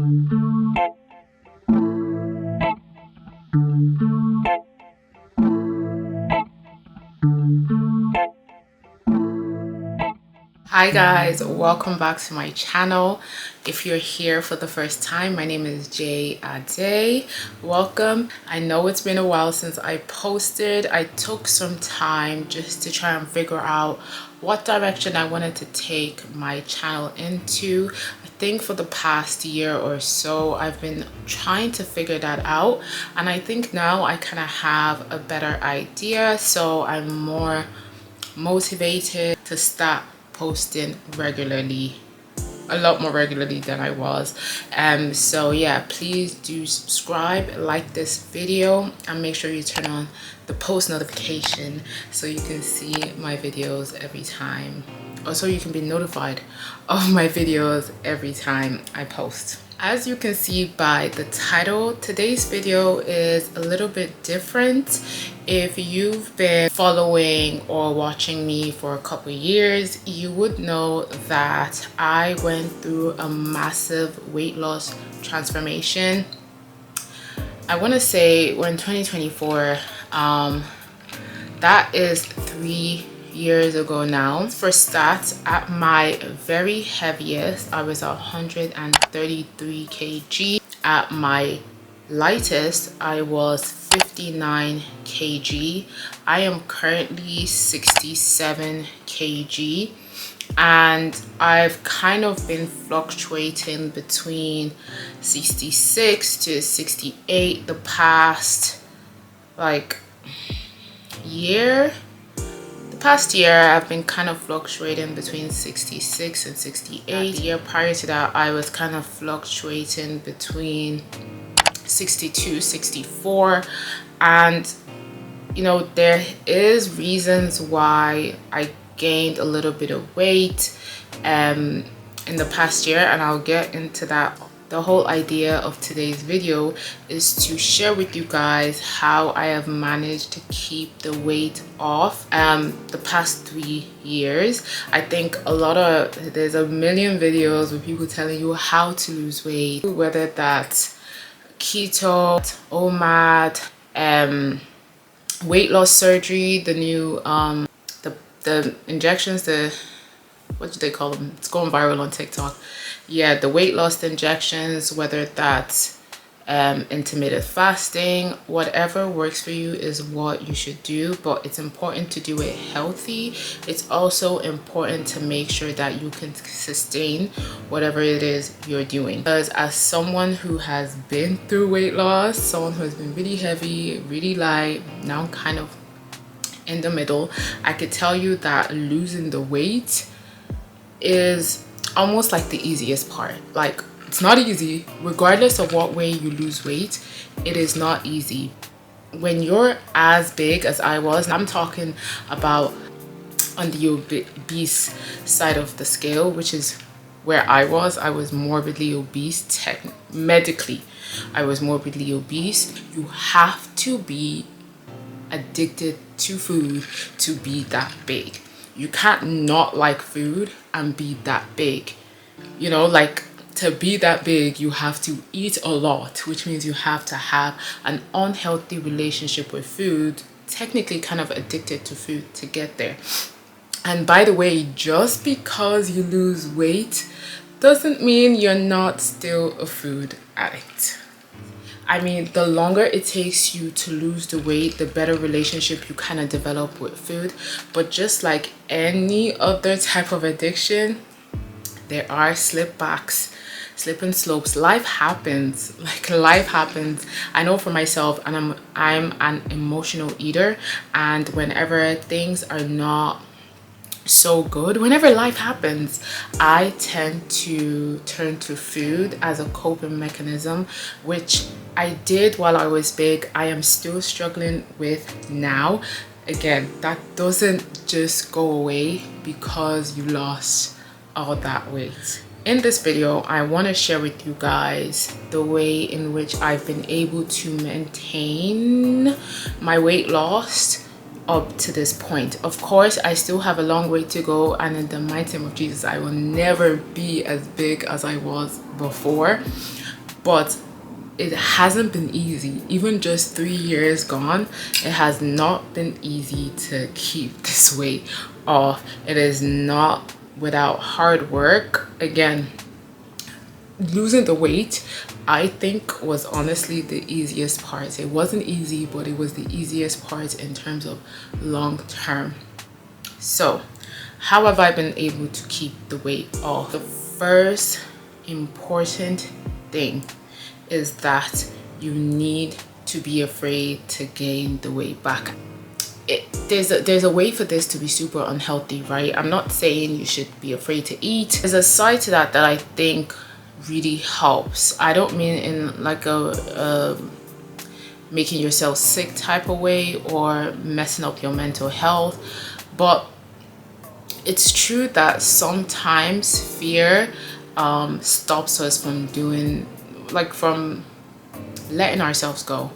Hi guys, welcome back to my channel. If you're here for the first time, my name is Jay Ade. Welcome. I know it's been a while since I posted. I took some time just to try and figure out what direction I wanted to take my channel into. I think for the past year or so I've been trying to figure that out, and I think now I kind of have a better idea, so I'm more motivated to start posting regularly, a lot more regularly than I was. So yeah, please do subscribe, like this video, and make sure you turn on the post notification so you can see my videos every time, or so you can be notified of my videos every time I post. As you can see by the title, today's video is a little bit different. If you've been following or watching me for a couple years, you would know that I went through a massive weight loss transformation. I want to say we're in 2024. That is 3 years ago now. For stats, at my very heaviest I was 133 kg. At my lightest I was 59 kg. I am currently 67 kg, and I've kind of been fluctuating between 66 to 68 the past year. Past year I've been kind of fluctuating between 66 and 68. The year prior to that I was kind of fluctuating between 62, 64, and you know, there is reasons why I gained a little bit of weight in the past year, and I'll get into that. The whole idea of today's video is to share with you guys how I have managed to keep the weight off the past 3 years. I think there's a million videos with people telling you how to lose weight, whether that's keto, OMAD, weight loss surgery, the new the injections, what do they call them? It's going viral on TikTok. Yeah, the weight loss injections, whether that's intermittent fasting, whatever works for you is what you should do, but it's important to do it healthy. It's also important to make sure that you can sustain whatever it is you're doing, because as someone who has been through weight loss, someone who has been really heavy, really light, now I'm kind of in the middle, I could tell you that losing the weight is almost like the easiest part. Like, it's not easy regardless of what way you lose weight. It is not easy when you're as big as I was. I'm talking about on the obese side of the scale, which is where I was morbidly obese. Medically I was morbidly obese. You have to be addicted to food to be that big. You can't not like food and be that big. You know, like, to be that big you have to eat a lot, which means you have to have an unhealthy relationship with food, technically kind of addicted to food to get there. And by the way, just because you lose weight doesn't mean you're not still a food addict. I mean, the longer it takes you to lose the weight, the better relationship you kind of develop with food. But just like any other type of addiction, there are slip and slopes. Life happens. Like, life happens. I know for myself, and I'm an emotional eater, and whenever things are not so good, whenever life happens, I tend to turn to food as a coping mechanism, which I did while I was big. I am still struggling with now. Again, that doesn't just go away because you lost all that weight. In this video, I want to share with you guys the way in which I've been able to maintain my weight loss up to this point. Of course, I still have a long way to go, and in the mighty name of Jesus, I will never be as big as I was before. but it hasn't been easy. Even just 3 years gone, it has not been easy to keep this weight off. It is not without hard work. Again, losing the weight, I think, was honestly the easiest part. It wasn't easy, but it was the easiest part in terms of long term. So how have I been able to keep the weight off? The first important thing is that you need to be afraid to gain the weight back. There's a way for this to be super unhealthy, right? I'm not saying you should be afraid to eat. There's a side to that I think really helps. I don't mean in like a making yourself sick type of way or messing up your mental health, but it's true that sometimes fear stops us from doing, like, from letting ourselves go,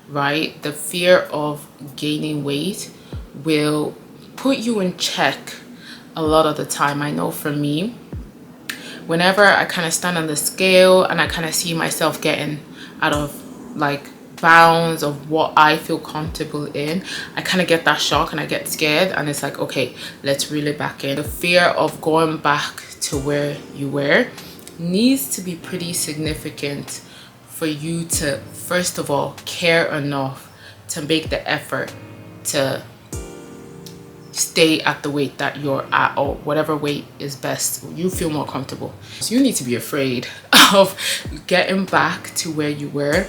right? The fear of gaining weight will put you in check a lot of the time. I know for me, whenever I kind of stand on the scale and I kind of see myself getting out of like bounds of what I feel comfortable in, I kind of get that shock and I get scared, and it's like, okay, let's reel it back in. The fear of going back to where you were needs to be pretty significant for you to, first of all, care enough to make the effort to stay at the weight that you're at, or whatever weight is best, you feel more comfortable. So you need to be afraid of getting back to where you were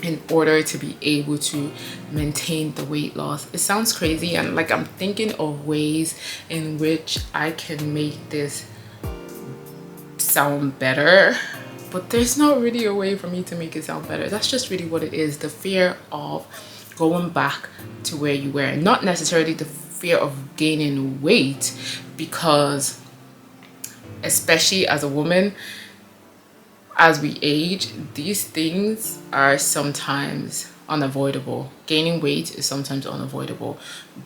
in order to be able to maintain the weight loss. It sounds crazy, and like, I'm thinking of ways in which I can make this sound better, but there's not really a way for me to make it sound better. That's just really what it is. The fear of going back to where you were, not necessarily the fear of gaining weight, because especially as a woman, as we age, these things are sometimes unavoidable. Gaining weight is sometimes unavoidable,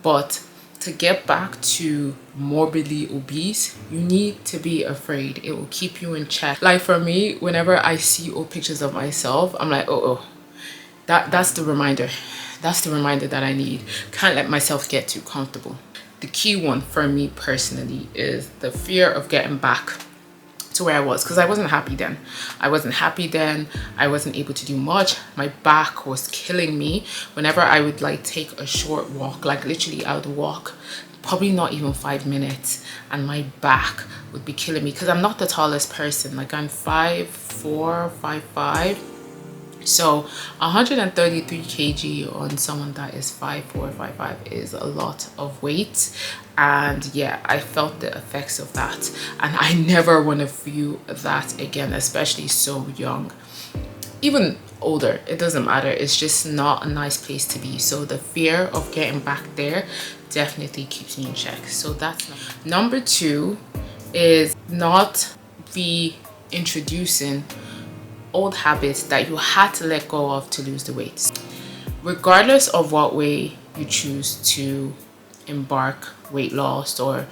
but to get back to morbidly obese, you need to be afraid. It will keep you in check. Like for me, whenever I see old pictures of myself, I'm like, oh, that's the reminder. That's the reminder that I need. Can't let myself get too comfortable. The key one for me personally is the fear of getting back to where I was, because I wasn't happy then. I wasn't able to do much. My back was killing me. Whenever I would like take a short walk, like literally I would walk probably not even 5 minutes, and my back would be killing me, because I'm not the tallest person. Like, I'm 5'4", 5'5". So 133 kg on someone that is 5'4", 5'5" is a lot of weight. And yeah, I felt the effects of that, and I never want to feel that again, especially so young. Even older, it doesn't matter. It's just not a nice place to be. So the fear of getting back there definitely keeps me in check. So that's number 2, is not reintroducing old habits that you had to let go of to lose the weight. Regardless of what way you choose to embark weight loss, or,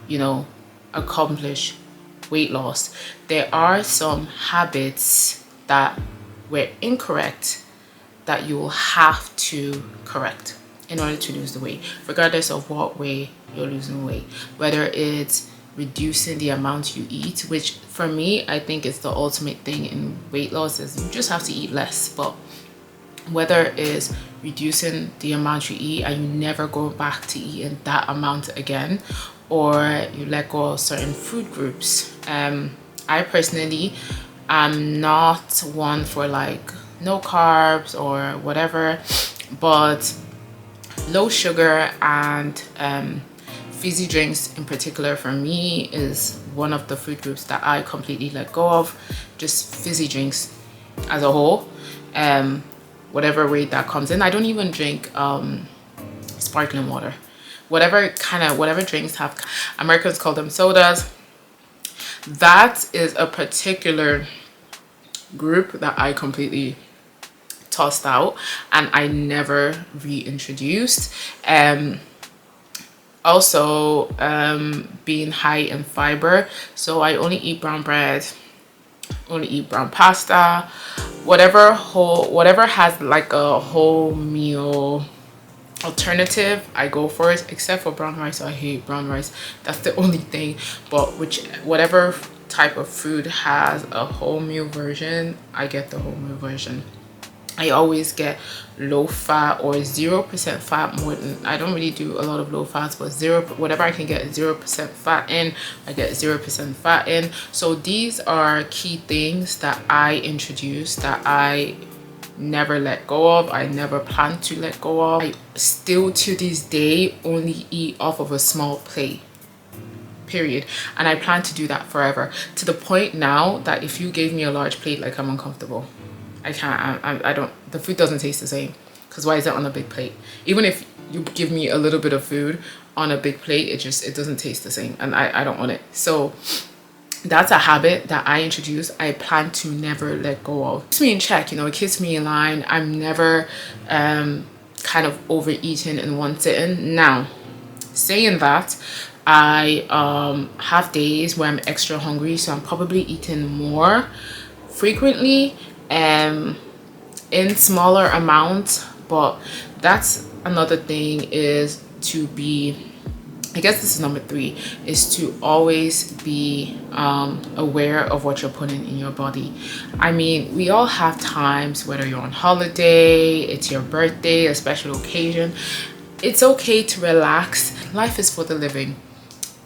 you know, accomplish weight loss, there are some habits that were incorrect that you will have to correct in order to lose the weight, regardless of what way you're losing weight. Whether it's reducing the amount you eat, which for me, I think is the ultimate thing in weight loss, is you just have to eat less. But whether it's reducing the amount you eat and you never go back to eating that amount again, or you let go of certain food groups. I personally am not one for like no carbs or whatever, but low sugar and fizzy drinks in particular for me is one of the food groups that I completely let go of. Just fizzy drinks as a whole, whatever way that comes in. I don't even drink sparkling water. Whatever drinks have, Americans call them sodas. That is a particular group that I completely tossed out and I never reintroduced. Also being high in fiber, so I only eat brown bread only eat brown pasta, whatever has like a whole meal alternative, I go for it, except for brown rice. I hate brown rice. That's the only thing. But whatever type of food has a whole meal version, I get the whole meal version. I always get low fat or 0% fat. More than, I don't really do a lot of low fats, but whatever I can get 0% fat in, I get 0% fat in. So these are key things that I introduce that I never let go of. I never plan to let go of. I still to this day only eat off of a small plate, period. And I plan to do that forever, to the point now that if you gave me a large plate, like, I'm uncomfortable. I can't. I don't. The food doesn't taste the same. Because why is it on a big plate? Even if you give me a little bit of food on a big plate, it doesn't taste the same, and I don't want it. So that's a habit that I introduced. I plan to never let go of. It keeps me in check, you know. It keeps me in line. I'm never kind of overeating in one sitting. Now, saying that, I have days where I'm extra hungry, so I'm probably eating more frequently in smaller amounts. But that's another thing, is to be, I guess this is number 3, is to always be aware of what you're putting in your body. I mean, we all have times, whether you're on holiday, it's your birthday, a special occasion, it's okay to relax. Life is for the living.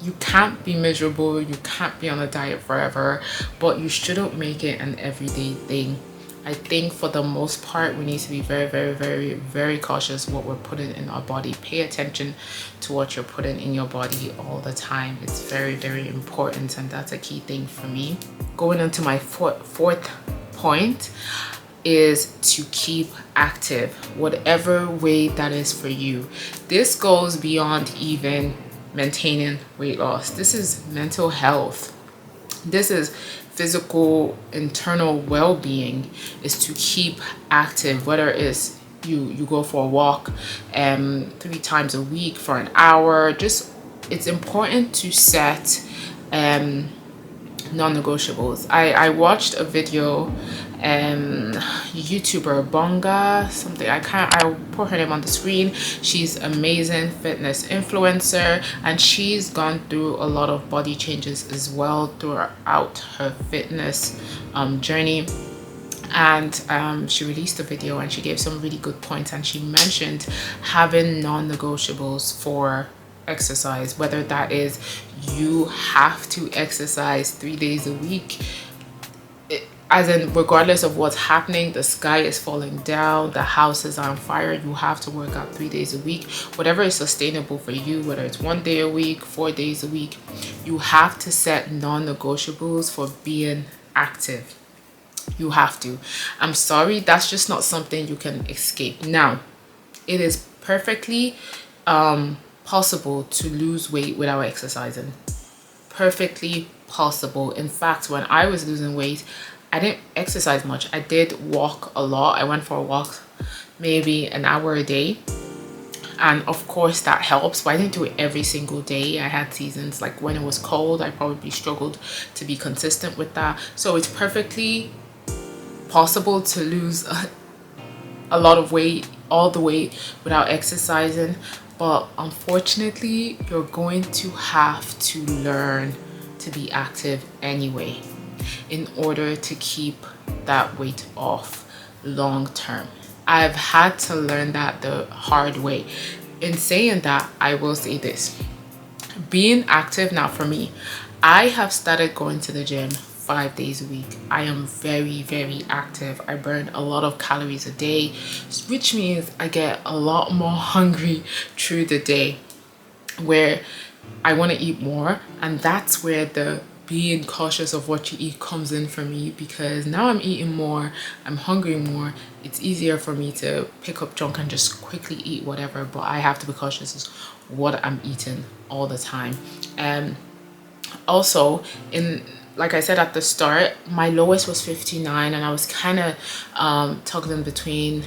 You can't be miserable, you can't be on a diet forever, but you shouldn't make it an everyday thing. I think for the most part, we need to be very, very, very, very cautious what we're putting in our body. Pay attention to what you're putting in your body all the time. It's very, very important, and that's a key thing for me. Going into my fourth point is to keep active, whatever way that is for you. This goes beyond even maintaining weight loss. This is mental health. This is physical, internal well-being, is to keep active, whether it's you go for a walk 3 times a week for an hour. Just, it's important to set non-negotiables. I watched a video, YouTuber Bonga something, I'll put her name on the screen. She's amazing fitness influencer, and she's gone through a lot of body changes as well throughout her fitness journey. And she released a video and she gave some really good points, and she mentioned having non-negotiables for exercise, whether that is you have to exercise 3 days a week, as in regardless of what's happening, the sky is falling down, the house is on fire, you have to work out 3 days a week. Whatever is sustainable for you, whether it's 1 day a week, 4 days a week, you have to set non-negotiables for being active. You have to. I'm sorry, that's just not something you can escape. Now, it is perfectly possible to lose weight without exercising. Perfectly possible. In fact, when I was losing weight, I didn't exercise much. I did walk a lot. I went for a walk maybe an hour a day, and of course that helps, but I didn't do it every single day. I had seasons, like when it was cold, I probably struggled to be consistent with that. So it's perfectly possible to lose a lot of weight, all the weight, without exercising. But unfortunately, you're going to have to learn to be active anyway in order to keep that weight off long term. I've had to learn that the hard way. In saying that, I will say this. Being active now, for me, I have started going to the gym 5 days a week. I am very, very active. I burn a lot of calories a day, which means I get a lot more hungry through the day, where I want to eat more. And that's where the being cautious of what you eat comes in for me, because now I'm eating more, I'm hungry more. It's easier for me to pick up junk and just quickly eat whatever, but I have to be cautious of what I'm eating all the time. Also, like I said at the start, my lowest was 59, and I was kind of toggling between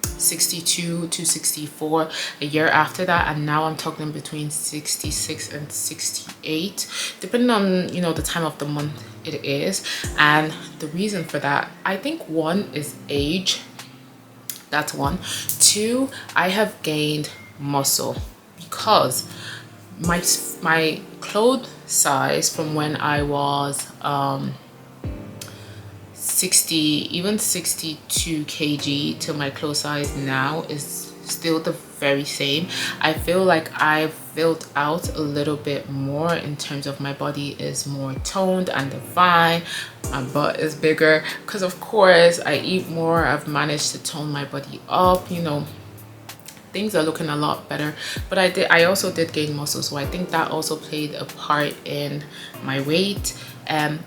62 to 64 a year after that, and now I'm toggling between 66 and 68, depending on, you know, the time of the month it is. And the reason for that, I think one is age. That's one. Two, I have gained muscle because my clothes size from when I was 60, even 62 kg to my clothes size now is still the very same. I feel like I've filled out a little bit more in terms of my body is more toned and defined. My butt is bigger because of course I eat more. I've managed to tone my body up, you know, things are looking a lot better. But I also did gain muscle, so I think that also played a part in my weight. And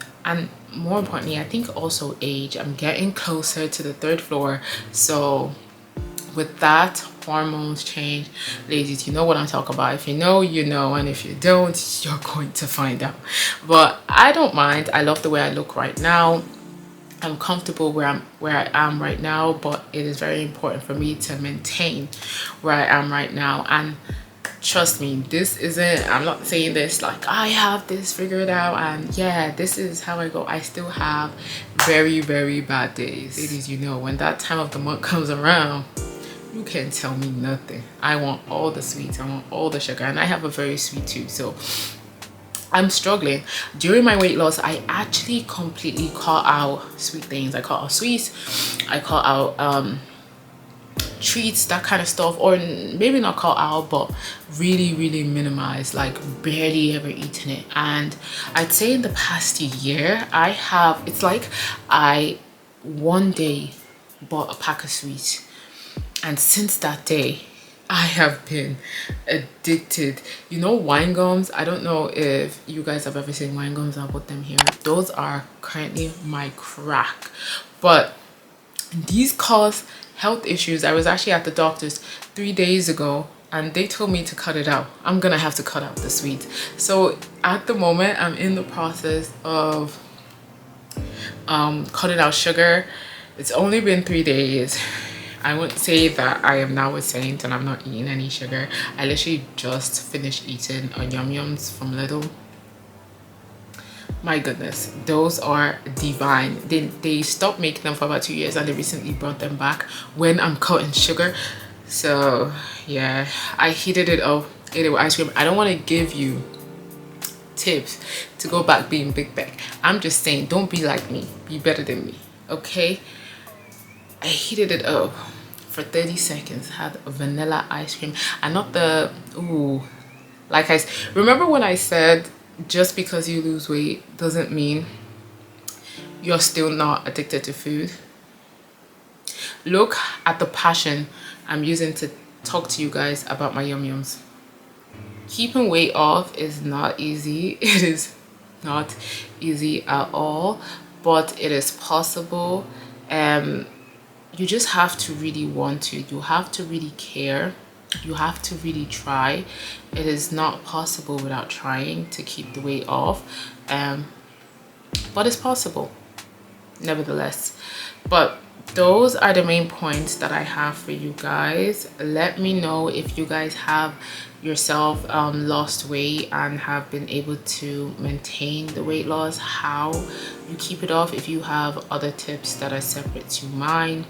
more importantly, I think also age. I'm getting closer to the 3rd floor, so with that, hormones change. Ladies, you know what I'm talking about. If you know, you know, and if you don't, you're going to find out. But I don't mind. I love the way I look right now. I'm comfortable where I am right now, but it is very important for me to maintain where I am right now. And trust me, this isn't, I'm not saying this like I have this figured out and yeah, this is how I go. I still have very, very bad days. Ladies, you know, when that time of the month comes around, you can't tell me nothing. I want all the sweets, I want all the sugar, and I have a very sweet tooth, so I'm struggling. During my weight loss, I actually completely cut out sweet things. I cut out sweets, I cut out treats, that kind of stuff, or maybe not cut out, but really minimize, like barely ever eaten it. And I'd say in the past year, it's like I one day bought a pack of sweets, and since that day I have been addicted. You know, wine gums, I don't know if you guys have ever seen wine gums. I'll put them here. Those are currently my crack, but these cause health issues. I was actually at the doctor's 3 days ago and they told me to cut it out. I'm gonna have to cut out the sweets. So at the moment I'm in the process of cutting out sugar. It's only been 3 days. I wouldn't say that I am now a saint and I'm not eating any sugar. I literally just finished eating Yum Yums from Lidl. My goodness, those are divine. They stopped making them for about 2 years and they recently brought them back when I'm cutting sugar. So yeah, I heated it up, ate it with ice cream. I don't want to give you tips to go back being big back. I'm just saying, don't be like me, be better than me, okay? I heated it up for 30 seconds, had vanilla ice cream and not the, ooh, like remember when I said just because you lose weight doesn't mean you're still not addicted to food. Look at the passion I'm using to talk to you guys about my Yum Yums. Keeping weight off is not easy. It is not easy at all, but it is possible. You just have to really want to. You have to really care. You have to really try. It is not possible without trying to keep the weight off, but it's possible nevertheless. But those are the main points that I have for you guys. Let me know if you guys have yourself lost weight and have been able to maintain the weight loss, how you keep it off, if you have other tips that are separate to mine,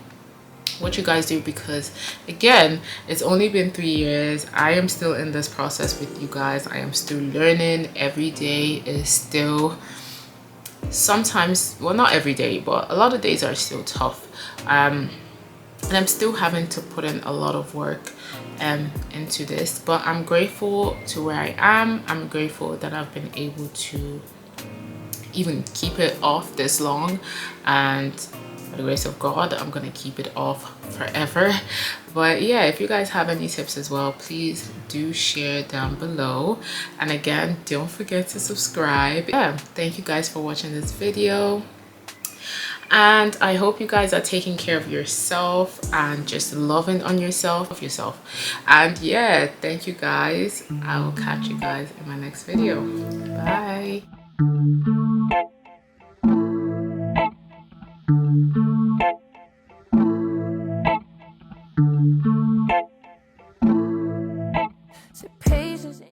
what you guys do, because again, it's only been 3 years. I am still in this process with you guys. I am still learning. Every day is still, sometimes, well, not every day, but a lot of days are still tough, and I'm still having to put in a lot of work into this, but I'm grateful to where I am. I'm grateful that I've been able to even keep it off this long, and by the grace of God, I'm gonna keep it off forever. But yeah, if you guys have any tips as well, please do share down below. And again, don't forget to subscribe. Yeah, thank you guys for watching this video, and I hope you guys are taking care of yourself and just loving on yourself. And yeah, thank you guys. I will catch you guys in my next video. Bye.